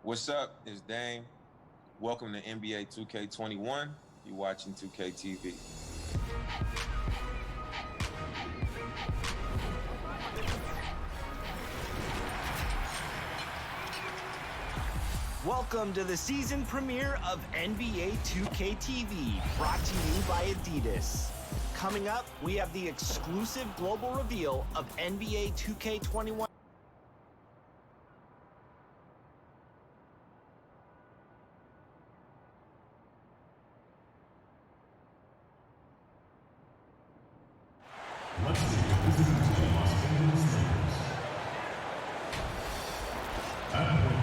What's up? It's Dame. Welcome to NBA 2K21. You're watching 2K TV. Welcome to the season premiere of NBA 2K TV, brought to you by Adidas. Coming up, we have the exclusive global reveal of NBA 2K21. Let's see if this is the Los Angeles Lakers. At point.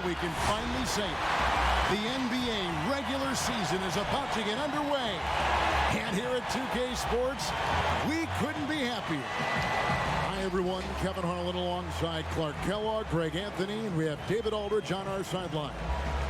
We can finally say it. The NBA regular season is about to get underway. And here at 2K Sports, we couldn't be happier. Hi, everyone. Kevin Harlan alongside Clark Kellogg, Greg Anthony, and we have David Aldridge on our sideline.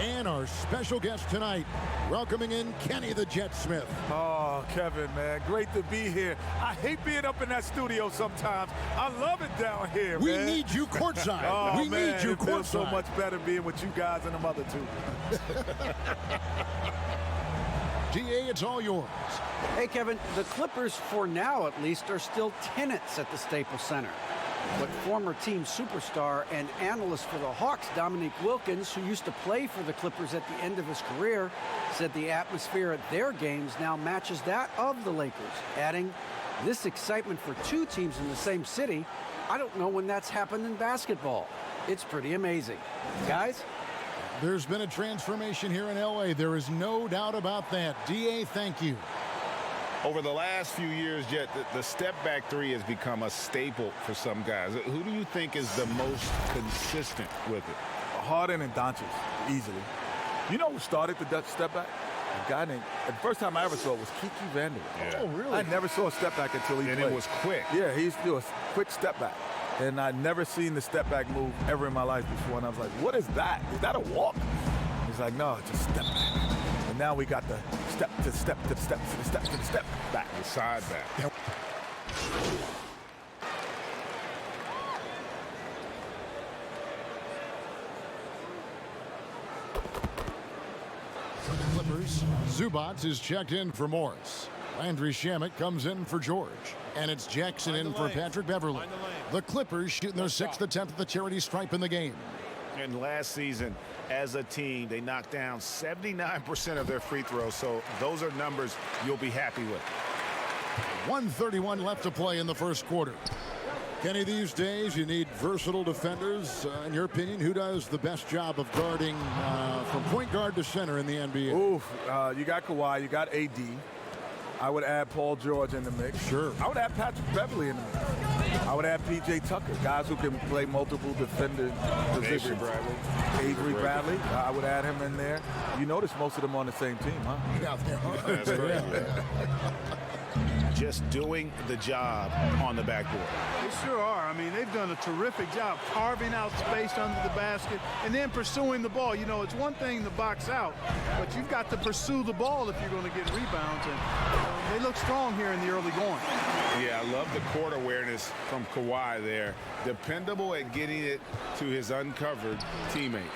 And our special guest tonight, welcoming in Kenny the Jet Smith. Oh, Kevin, man, great to be here. I hate being up in that studio sometimes. I love it down here, we man. We need you courtside. Oh, we man, need you it courtside. feels so much better being with you guys and them other two. DA, it's all yours. Hey, Kevin, the Clippers, for now at least, are still tenants at the Staples Center. But former team superstar and analyst for the Hawks, Dominique Wilkins, who used to play for the Clippers at the end of his career, said the atmosphere at their games now matches that of the Lakers, adding, "This excitement for two teams in the same city, I don't know when that's happened in basketball. It's pretty amazing." Guys? There's been a transformation here in L.A. There is no doubt about that. D.A., thank you. Over the last few years, Jet, the step-back three has become a staple for some guys. Who do you think is the most consistent with it? Harden and Doncic, easily. You know who started the step-back? A guy named, the first time I ever saw it was Kiki Vandeweghe. Yeah. Oh, really? I never saw a step-back until he played. And it was quick. Yeah, he used to do a quick step-back. And I'd never seen the step-back move ever in my life before. And I was like, what is that? Is that a walk? He's like, no, it's a step-back. And now we got the step to step to the step to the step to the step back. The side back. Yep. For the Clippers, Zubac is checked in for Morris. Landry Shamet comes in for George. And it's Jackson in for Patrick Beverly. The Clippers shooting their sixth attempt at the charity stripe in the game. And last season, as a team, they knocked down 79% of their free throws. So those are numbers you'll be happy with. 1:31 left to play in the first quarter. Kenny, these days you need versatile defenders. In your opinion, who does the best job of guarding from point guard to center in the NBA? Oof, you got Kawhi, you got AD. I would add Paul George in the mix. Sure. I would add Patrick Beverly in the mix. I would add P.J. Tucker, guys who can play multiple defender positions. Avery Bradley, I would add him in there. You notice most of them on the same team, huh? Yeah, That's right. Just doing the job on the backboard. They sure are. I mean, they've they've done a terrific job carving out space under the basket and then pursuing the ball. You know, it's one thing to box out, but you've got to pursue the ball if you're going to get rebounds. And they look strong here in the early going. Yeah, I love the court awareness from Kawhi there. Dependable at getting it to his uncovered teammates.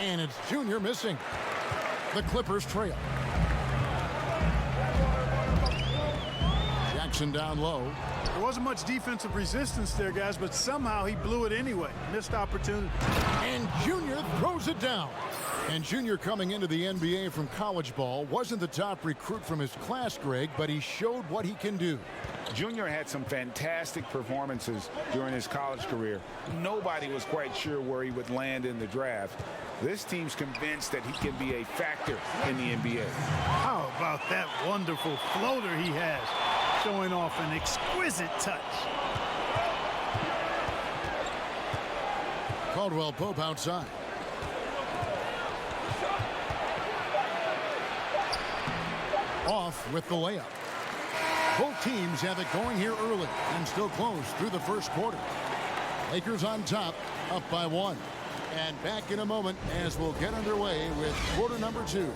And it's Junior missing. The Clippers trail. Jackson down low. There wasn't much defensive resistance there, guys, but somehow he blew it anyway. Missed opportunity. And Junior throws it down. And Junior, coming into the NBA from college ball, wasn't the top recruit from his class, Greg, but he showed what he can do. Junior had some fantastic performances during his college career. Nobody was quite sure where he would land in the draft. This team's convinced that he can be a factor in the NBA. How about that wonderful floater he has, showing off an exquisite touch. Caldwell Pope outside. Off with the layup. Both teams have it going here early and still close through the first quarter. Lakers on top, up by 1. And back in a moment as we'll get underway with quarter number 2.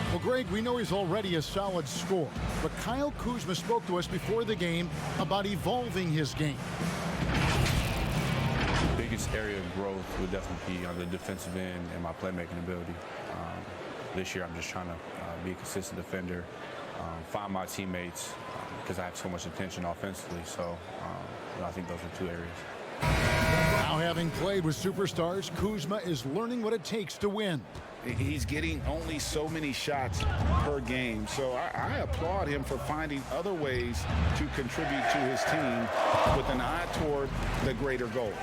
Well, Greg, we know he's already a solid scorer, but Kyle Kuzma spoke to us before the game about evolving his game. Biggest area of growth would definitely be on the defensive end and my playmaking ability. This year I'm just trying to be a consistent defender, find my teammates because I have so much attention offensively. So I think those are 2 areas. Now, having played with superstars, Kuzma is learning what it takes to win. He's getting only so many shots per game, so I applaud him for finding other ways to contribute to his team with an eye toward the greater goal.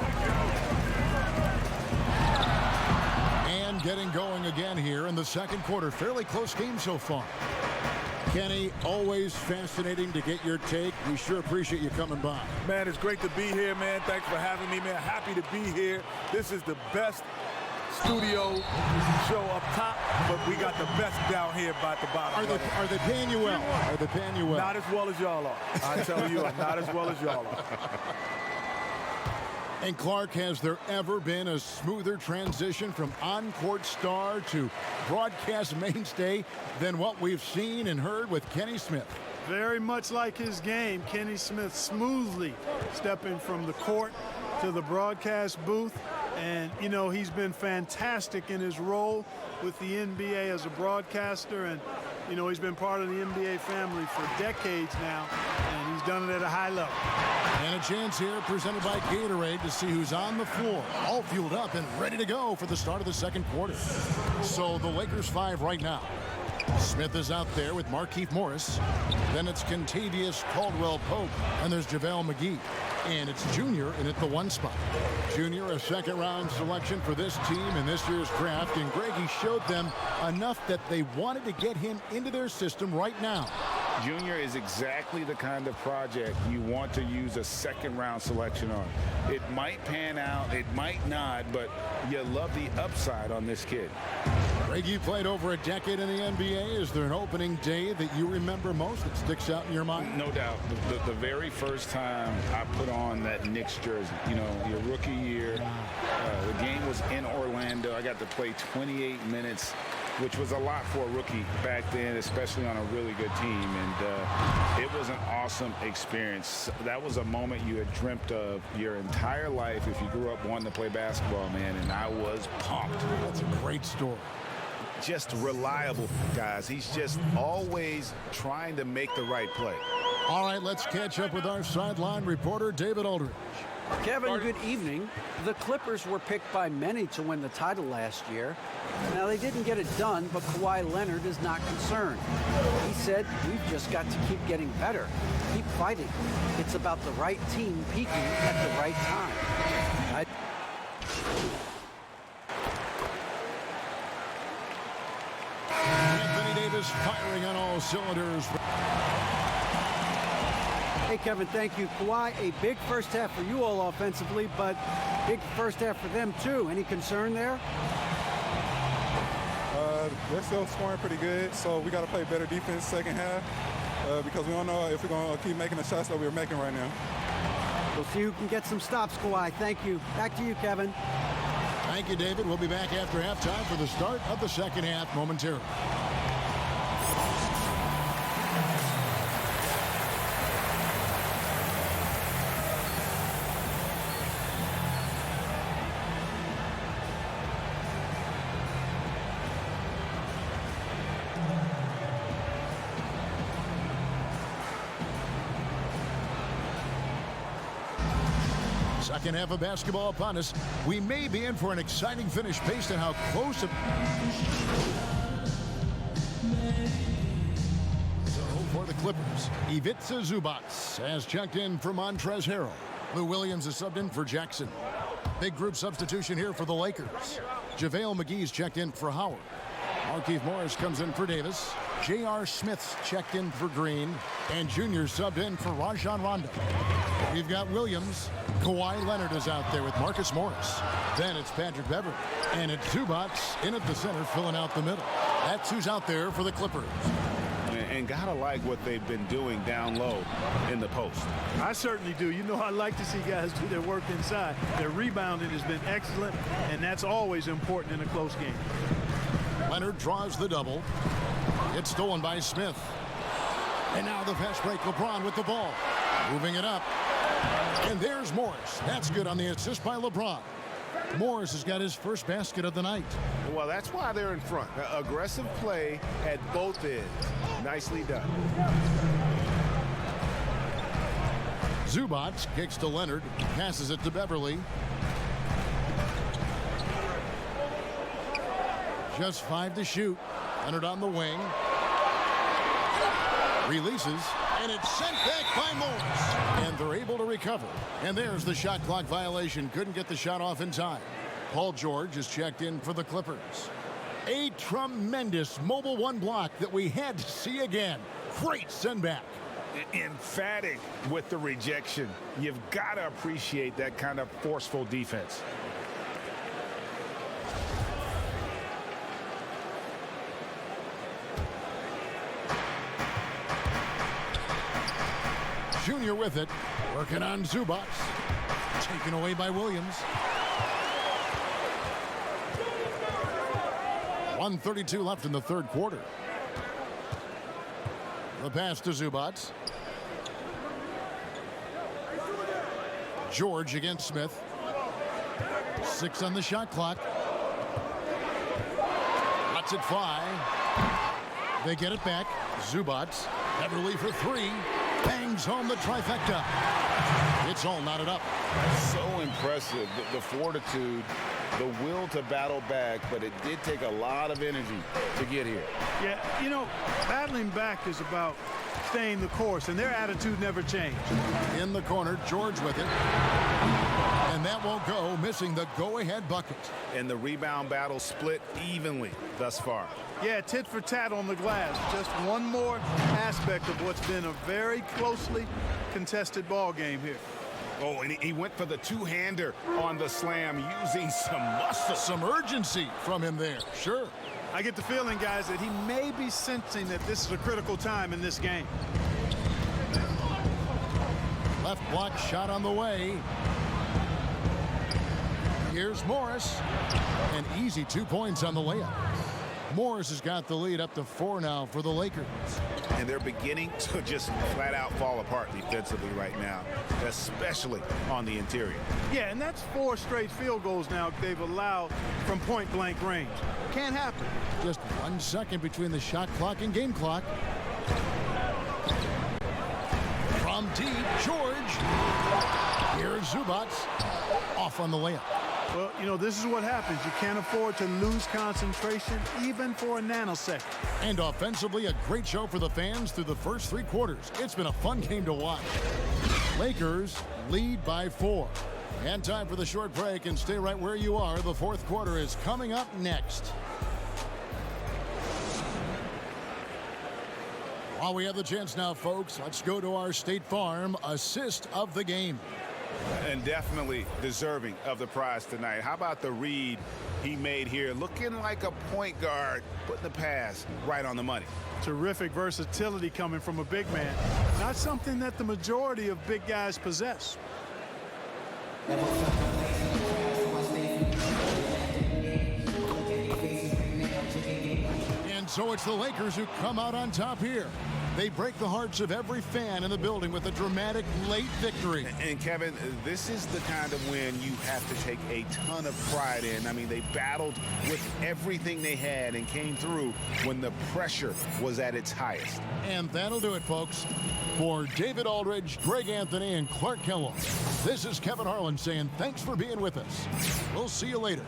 And getting going again here in the second quarter. Fairly close game so far. Kenny, always fascinating to get your take. We sure appreciate you coming by. Man, it's great to be here, man. Thanks for having me, man. Happy to be here. This is the best studio show up top, but we got the best down here by the bottom. Are they paying you well? Are they paying you well? Not as well as y'all are. I tell you, not as well as y'all are. And Clark, has there ever been a smoother transition from on-court star to broadcast mainstay than what we've seen and heard with Kenny Smith? Very much like his game, Kenny Smith smoothly stepping from the court to the broadcast booth. And, you know, he's been fantastic in his role with the NBA as a broadcaster. And, you know, he's been part of the NBA family for decades now. And he's done it at a high level. And a chance here presented by Gatorade to see who's on the floor. All fueled up and ready to go for the start of the second quarter. So the Lakers 5 right now. Smith is out there with Markieff Morris. Then it's Kentavious Caldwell-Pope. And there's JaVale McGee. And it's Junior in at the 1 spot. Junior, a second-round selection for this team in this year's draft. And Greg, he showed them enough that they wanted to get him into their system right now. Junior is exactly the kind of project you want to use a second-round selection on. It might pan out, it might not, but you love the upside on this kid. Greg, you played over a decade in the NBA. Is there an opening day that you remember most that sticks out in your mind? No doubt. The very first time I put on that Knicks jersey, you know, your rookie year, the game was in Orlando. I got to play 28 minutes, which was a lot for a rookie back then, especially on a really good team. And it was an awesome experience. That was a moment you had dreamt of your entire life if you grew up wanting to play basketball, man, and I was pumped. That's a great story. Just reliable, guys. He's just always trying to make the right play. All right, let's catch up with our sideline reporter, David Aldridge. Kevin, good evening. The Clippers were picked by many to win the title last year. Now, they didn't get it done, but Kawhi Leonard is not concerned. He said, we've just got to keep getting better, keep fighting. It's about the right team peaking at the right time. Anthony Davis firing on all cylinders. Hey, Kevin, thank you. Kawhi, a big first half for you all offensively, but big first half for them, too. Any concern there? they're still scoring pretty good, so we got to play better defense second half because we don't know if we're going to keep making the shots that we're making right now. We'll see who can get some stops, Kawhi. Thank you. Back to you, Kevin. Thank you, David. We'll be back after halftime for the start of the second half momentarily. Second half of basketball upon us. We may be in for an exciting finish based on how close So for the Clippers, Ivica Zubac has checked in for Montrezl Harrell. Lou Williams is subbed in for Jackson. Big group substitution here for the Lakers. JaVale McGee's checked in for Howard. Markieff Morris comes in for Davis. J.R. Smith's checked in for Green. And Junior subbed in for Rajon Rondo. We've got Williams. Kawhi Leonard is out there with Marcus Morris. Then it's Patrick Beverley. And it's Zubac in at the center, filling out the middle. That's who's out there for the Clippers. And gotta like what they've been doing down low in the post. I certainly do. You know, I like to see guys do their work inside. Their rebounding has been excellent, and that's always important in a close game. Leonard draws the double. It's stolen by Smith. And now the fast break. LeBron with the ball. Moving it up. And there's Morris. That's good on the assist by LeBron. Morris has got his first basket of the night. Well, that's why they're in front. Aggressive play at both ends. Nicely done. Zubac kicks to Leonard. Passes it to Beverley. Just 5 to shoot. Leonard on the wing. Releases. And it's sent back by Morris. And they're able to recover. And there's the shot clock violation. Couldn't get the shot off in time. Paul George is checked in for the Clippers. A tremendous mobile one block that we had to see again. Great send back. Emphatic with the rejection. You've got to appreciate that kind of forceful defense. Junior with it, working on Zubac. Taken away by Williams. 1:32 left in the third quarter. The pass to Zubac. George against Smith. 6 on the shot clock. Lets it fly. They get it back. Zubac. Beverley for 3. Bangs home the trifecta. It's all knotted up. So impressive. The fortitude, the will to battle back, but it did take a lot of energy to get here. Yeah, you know, battling back is about staying the course, and their attitude never changed. In the corner, George with it. And that won't go, missing the go-ahead bucket. And the rebound battle split evenly thus far. Yeah, tit for tat on the glass. Just one more aspect of what's been a very closely contested ball game here. Oh, and he went for the two-hander on the slam, using some muscle. Some urgency from him there, sure. I get the feeling, guys, that he may be sensing that this is a critical time in this game. Left block shot on the way. Here's Morris. An easy 2 points on the layup. Morris has got the lead up to 4 now for the Lakers. And they're beginning to just flat out fall apart defensively right now, especially on the interior. Yeah, and that's 4 straight field goals now they've allowed from point-blank range. Can't happen. Just 1 second between the shot clock and game clock. From deep, George. Here's Zubac. Off on the layup. Well, you know, this is what happens. You can't afford to lose concentration even for a nanosecond. And offensively, a great show for the fans through the first 3 quarters. It's been a fun game to watch. Lakers lead by 4. And time for the short break, and stay right where you are. The fourth quarter is coming up next. While we have the chance now, folks, let's go to our State Farm assist of the game. And definitely deserving of the prize tonight. How about the read he made here? Looking like a point guard, putting the pass right on the money. Terrific versatility coming from a big man. Not something that the majority of big guys possess. And so it's the Lakers who come out on top here. They break the hearts of every fan in the building with a dramatic late victory. And Kevin, this is the kind of win you have to take a ton of pride in. I mean, they battled with everything they had and came through when the pressure was at its highest. And that'll do it, folks. For David Aldridge, Greg Anthony, and Clark Kellogg, this is Kevin Harlan saying thanks for being with us. We'll see you later.